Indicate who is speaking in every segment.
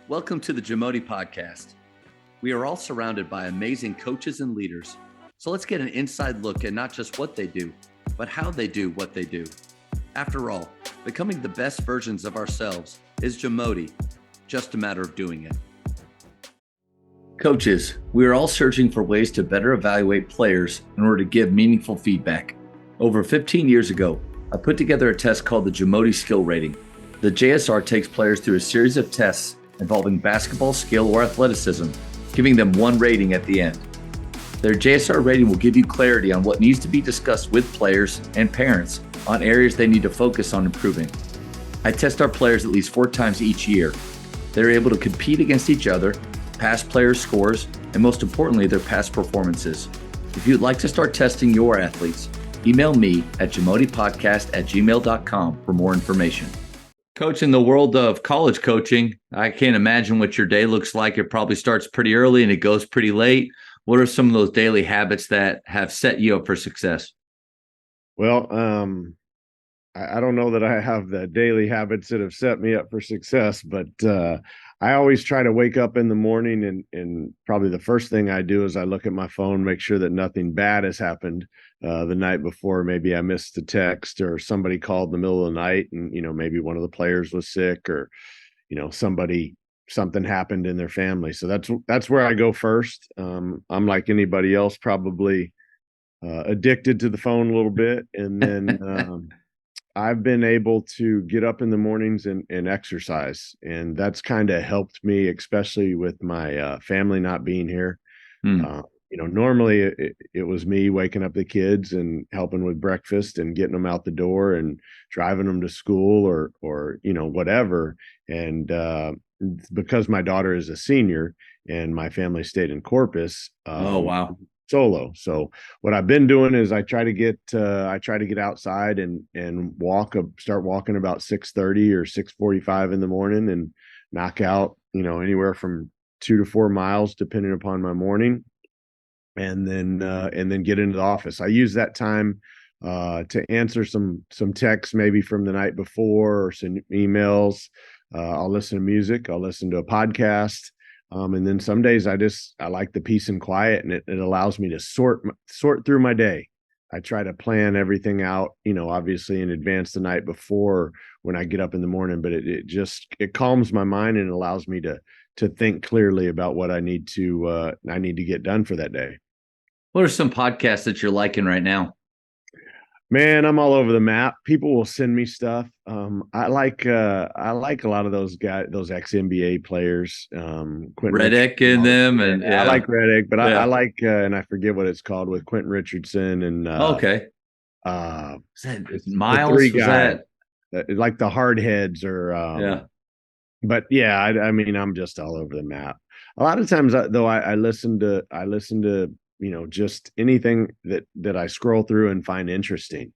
Speaker 1: Welcome to the JAMODI podcast. We are all surrounded by amazing coaches and leaders. So let's get an inside look at not just what they do, but how they do what they do. After all, becoming the best versions of ourselves is JAMODI, just a matter of doing it. Coaches, we are all searching for ways to better evaluate players in order to give meaningful feedback. Over 15 years ago, I put together a test called the JAMODI Skill Rating. The JSR takes players through a series of tests involving basketball skill or athleticism, giving them one rating at the end. Their JSR rating will give you clarity on what needs to be discussed with players and parents on areas they need to focus on improving. I test our players at least 4 times each year. They're able to compete against each other, past players' scores, and most importantly, their past performances. If you'd like to start testing your athletes, email me at jamodipodcast@gmail.com for more information. Coach, in the world of college coaching, I can't imagine what your day looks like. It probably starts pretty early and it goes pretty late. What are some of those daily habits that have set you up for success?
Speaker 2: Well, I don't know that I have the daily habits that have set me up for success, but I always try to wake up in the morning and probably the first thing I do is I look at my phone, make sure that nothing bad has happened the night before. Maybe I missed a text or somebody called in the middle of the night and, maybe one of the players was sick or, something happened in their family. So that's where I go first. I'm like anybody else, probably addicted to the phone a little bit. And then I've been able to get up in the mornings and exercise. And that's kind of helped me, especially with my family not being here. Normally it was me waking up the kids and helping with breakfast and getting them out the door and driving them to school or whatever. And because my daughter is a senior and my family stayed in Corpus.
Speaker 1: Oh, wow.
Speaker 2: Solo. So what I've been doing is I try to get outside and start walking about 6:30 or 6:45 in the morning and knock out, anywhere from 2 to 4 miles, depending upon my morning. And then get into the office. I use that time to answer some texts maybe from the night before or some emails. I'll listen to music. I'll listen to a podcast. And then some days I like the peace and quiet, and it allows me to sort through my day. I try to plan everything out, obviously in advance the night before when I get up in the morning, but it calms my mind and allows me to think clearly about what I need to get done for that day.
Speaker 1: What are some podcasts that you're liking right now?
Speaker 2: Man, I'm all over the map. People will send me stuff. I like a lot of those guys, those ex-NBA players.
Speaker 1: Quentin Reddick in them, and
Speaker 2: I like Reddick, but I like and I forget what it's called with Quentin Richardson and
Speaker 1: okay.
Speaker 2: Is
Speaker 1: that Miles? Was that
Speaker 2: like the hard heads or
Speaker 1: yeah?
Speaker 2: But yeah, I mean, I'm just all over the map. A lot of times, though, I listen to just anything that I scroll through and find interesting.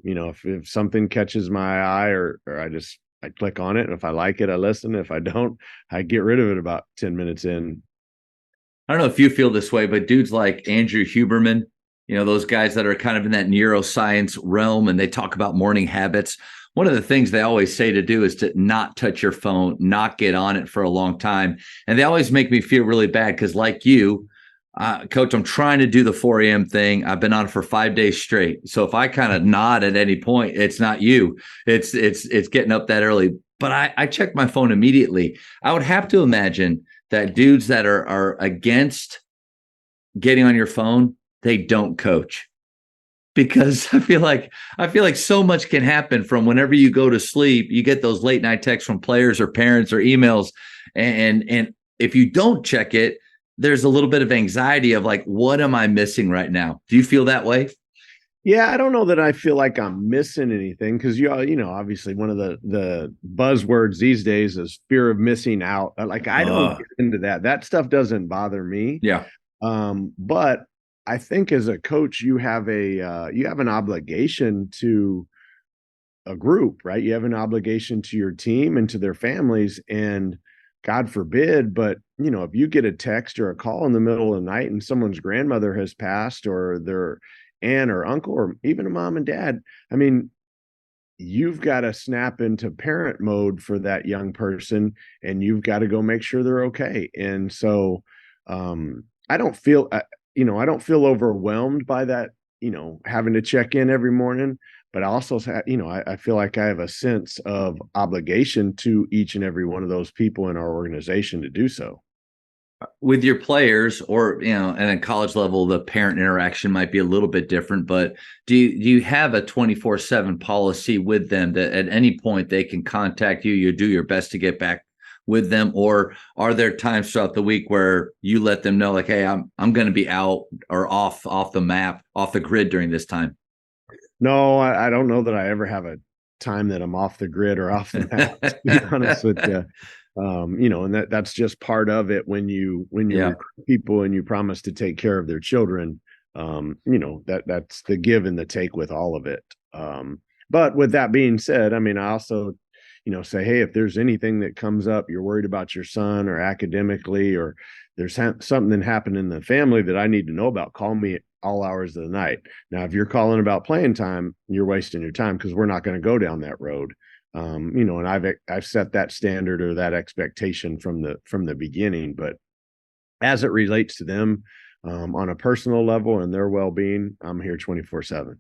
Speaker 2: If something catches my eye or I click on it, and if I like it, I listen. If I don't, I get rid of it about 10 minutes in.
Speaker 1: I don't know if you feel this way, but dudes like Andrew Huberman, those guys that are kind of in that neuroscience realm, and they talk about morning habits. One of the things they always say to do is to not touch your phone, not get on it for a long time. And they always make me feel really bad because, like you, Coach, I'm trying to do the 4 a.m. thing. I've been on for 5 days straight. So if I kind of nod at any point, it's not you. It's getting up that early. But I check my phone immediately. I would have to imagine that dudes that are against getting on your phone, they don't coach. Because I feel like so much can happen from whenever you go to sleep. You get those late night texts from players or parents or emails, and if you don't check it, there's a little bit of anxiety of like, what am I missing right now? Do you feel that way?
Speaker 2: Yeah, I don't know that I feel like I'm missing anything because obviously one of the buzzwords these days is fear of missing out. Like I don't get into that. That stuff doesn't bother me.
Speaker 1: Yeah.
Speaker 2: But I think as a coach, you have an obligation to a group, right? You have an obligation to your team and to their families, and God forbid, but if you get a text or a call in the middle of the night and someone's grandmother has passed or their aunt or uncle or even a mom and dad, I mean, you've got to snap into parent mode for that young person, and you've got to go make sure they're okay. And so I don't feel I don't feel overwhelmed by that, having to check in every morning. But I also I feel like I have a sense of obligation to each and every one of those people in our organization to do so.
Speaker 1: With your players, or and at college level, the parent interaction might be a little bit different, but do you have a 24/7 policy with them that at any point they can contact you, you do your best to get back with them? Or are there times throughout the week where you let them know, like, hey, I'm going to be out or off the map, off the grid during this time?
Speaker 2: No, I don't know that I ever have a time that I'm off the grid or off the map, to be honest with you. And that's just part of it when you
Speaker 1: Yeah.
Speaker 2: recruit people and you promise to take care of their children. That's the give and the take with all of it. But with that being said, I mean, I also, say, hey, if there's anything that comes up, you're worried about your son or academically, or there's something that happened in the family that I need to know about, call me at all hours of the night. Now, if you're calling about playing time, you're wasting your time, because we're not going to go down that road. And I've set that standard or that expectation from the beginning. But as it relates to them, on a personal level and their well-being, I'm here 24/7.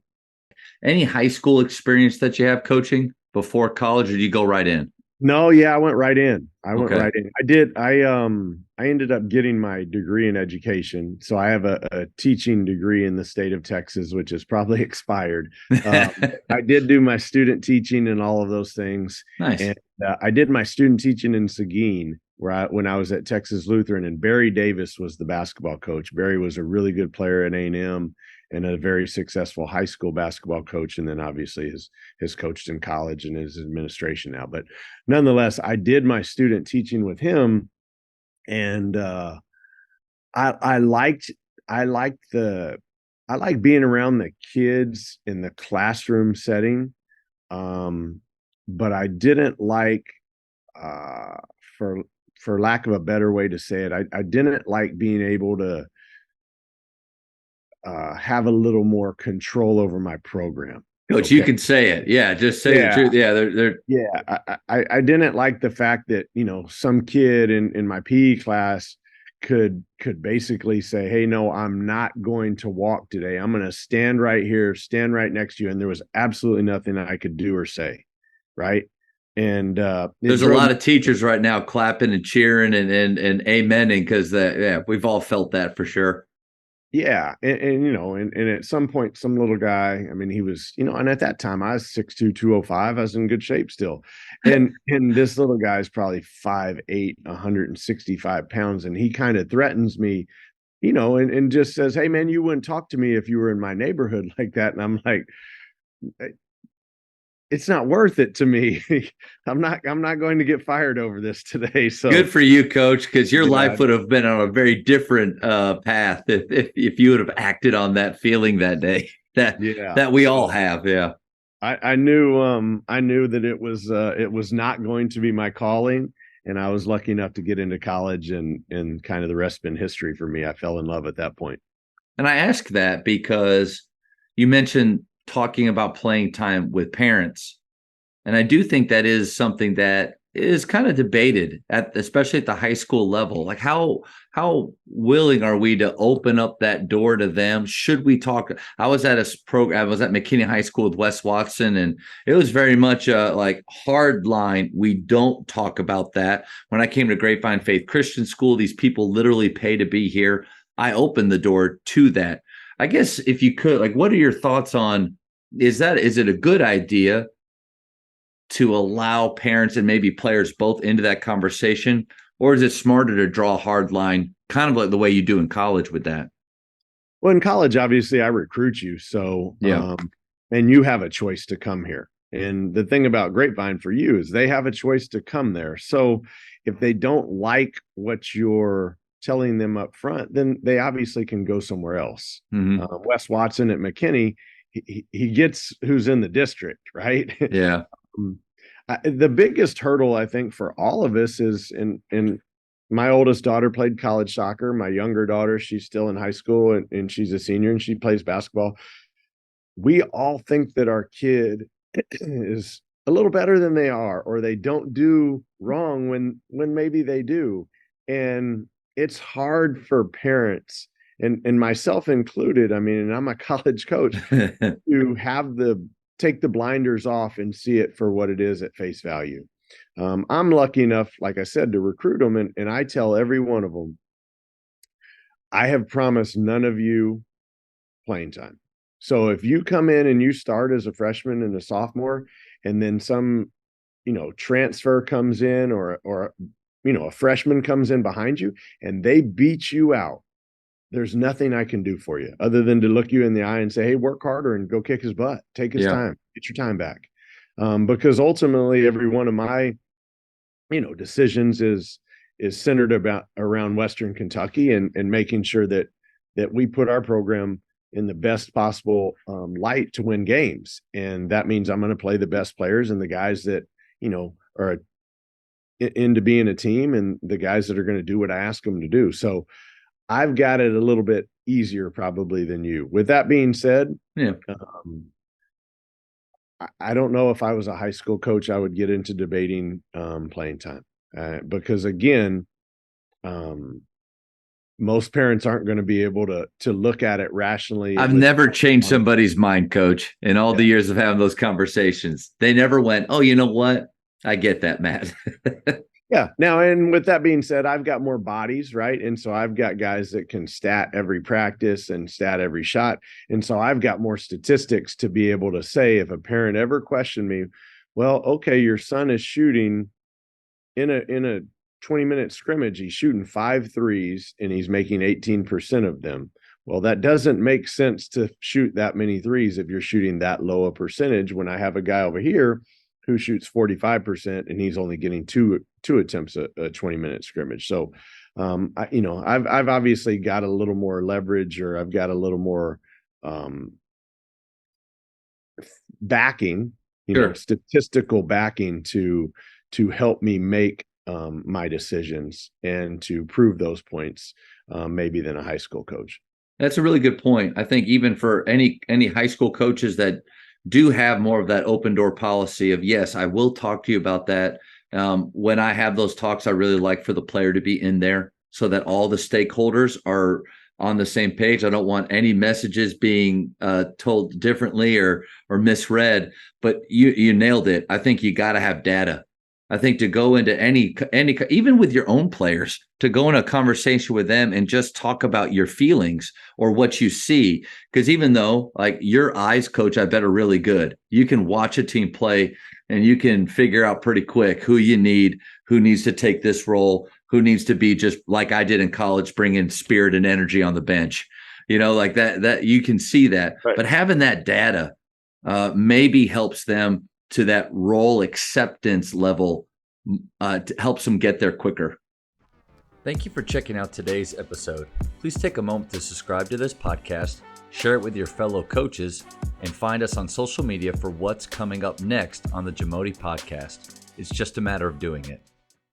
Speaker 1: Any high school experience that you have coaching before college, or do you go right in?
Speaker 2: No, yeah, I went right in.
Speaker 1: Okay.
Speaker 2: I did. I ended up getting my degree in education. So I have a teaching degree in the state of Texas, which is probably expired. I did do my student teaching and all of those things.
Speaker 1: Nice.
Speaker 2: And I did my student teaching in Seguin, when I was at Texas Lutheran, and Barry Davis was the basketball coach. Barry was a really good player at A&M and a very successful high school basketball coach. And then obviously has coached in college and his administration now. But nonetheless, I did my student teaching with him, and I liked the I like being around the kids in the classroom setting, but I didn't like, uh, for lack of a better way to say it, I didn't like being able to have a little more control over my program.
Speaker 1: Coach, you
Speaker 2: Okay.
Speaker 1: can say it. Yeah, just say the
Speaker 2: Yeah.
Speaker 1: truth. Yeah, they're
Speaker 2: Yeah, I didn't like the fact that, some kid in my PE class could basically say, hey, no, I'm not going to walk today. I'm going to stand right here, stand right next to you. And there was absolutely nothing I could do or say. Right. And it
Speaker 1: there's a
Speaker 2: drove
Speaker 1: lot
Speaker 2: me.
Speaker 1: of teachers right now clapping and cheering and amening, because we've all felt that for sure.
Speaker 2: Yeah. And at some point, some little guy, I mean, he was, and at that time I was 6'2", 205. I was in good shape still. And this little guy is probably 5'8", 165 pounds. And he kind of threatens me, and just says, hey man, you wouldn't talk to me if you were in my neighborhood like that. And I'm like, it's not worth it to me. I'm not going to get fired over this today. So
Speaker 1: Good for you, Coach, because your
Speaker 2: yeah,
Speaker 1: life would have been on a very different path if you would have acted on that feeling that day that
Speaker 2: yeah.
Speaker 1: that we all
Speaker 2: So
Speaker 1: have. Yeah.
Speaker 2: I knew that it was not going to be my calling, and I was lucky enough to get into college, and kind of the rest been history for me. I fell in love at that point.
Speaker 1: And I ask that because you mentioned talking about playing time with parents. And I do think that is something that is kind of debated especially at the high school level. Like how willing are we to open up that door to them? Should we talk? I was at a program. I was at McKinney High School with Wes Watson, and it was very much like hard line. We don't talk about that. When I came to Grapevine Faith Christian School, these people literally pay to be here. I opened the door to that. I guess if you could, like, what are your thoughts on, is it a good idea to allow parents and maybe players both into that conversation? Or is it smarter to draw a hard line, kind of like the way you do in college with that?
Speaker 2: Well, in college, obviously, I recruit you, so
Speaker 1: Yeah.
Speaker 2: and you have a choice to come here. And the thing about Grapevine for you is they have a choice to come there. So if they don't like what you're telling them up front, then they obviously can go somewhere else.
Speaker 1: Mm-hmm.
Speaker 2: Wes Watson at McKinney, he gets who's in the district, right?
Speaker 1: Yeah.
Speaker 2: The biggest hurdle, I think, for all of us is in my oldest daughter played college soccer. My younger daughter, she's still in high school, and she's a senior and she plays basketball. We all think that our kid is a little better than they are, or they don't do wrong when maybe they do. And it's hard for parents and myself included. I mean, and I'm a college coach, to have the take the blinders off and see it for what it is at face value. I'm lucky enough, like I said, to recruit them, and I tell every one of them, I have promised none of you playing time. So if you come in and you start as a freshman and a sophomore, and then some, transfer comes in, or a freshman comes in behind you and they beat you out, there's nothing I can do for you other than to look you in the eye and say, hey, work harder and go kick his butt, take his time, get your time back. Because ultimately every one of my, decisions is centered around Western Kentucky, and making sure that we put our program in the best possible light to win games. And that means I'm going to play the best players and the guys that, are into being a team, and the guys that are going to do what I ask them to do. So I've got it a little bit easier probably than you. With that being said, I don't know if I was a high school coach, I would get into debating playing time, because again, most parents aren't going to be able to look at it rationally.
Speaker 1: I've never changed somebody's mind, Coach, in all the years of having those conversations. They never went, oh, you know what? I get that, Matt.
Speaker 2: Yeah. Now, and with that being said, I've got more bodies, right? And so I've got guys that can stat every practice and stat every shot. And so I've got more statistics to be able to say, if a parent ever questioned me, well, okay, your son is shooting in a 20-minute scrimmage, he's shooting 5 threes and he's making 18% of them. Well, that doesn't make sense to shoot that many threes if you're shooting that low a percentage, when I have a guy over here who shoots 45% and he's only getting two attempts a 20-minute scrimmage. So, I've obviously got a little more leverage, or I've got a little more backing, statistical backing to help me make my decisions and to prove those points, maybe than a high school coach.
Speaker 1: That's a really good point. I think even for any high school coaches that do have more of that open door policy of, yes, I will talk to you about that. When I have those talks, I really like for the player to be in there so that all the stakeholders are on the same page. I don't want any messages being told differently or misread, but you nailed it. I think you got to have data. I think to go into any, even with your own players, to go in a conversation with them and just talk about your feelings or what you see. Because even though, like, your eyes, Coach, I bet are really good. You can watch a team play and you can figure out pretty quick who you need, who needs to take this role, who needs to be, just like I did in college, bring in spirit and energy on the bench. Like that you can see that. Right. But having that data maybe helps them to that role acceptance level, helps them get there quicker. Thank you for checking out today's episode. Please take a moment to subscribe to this podcast, share it with your fellow coaches, and find us on social media for what's coming up next on the JAMODI podcast. It's just a matter of doing it.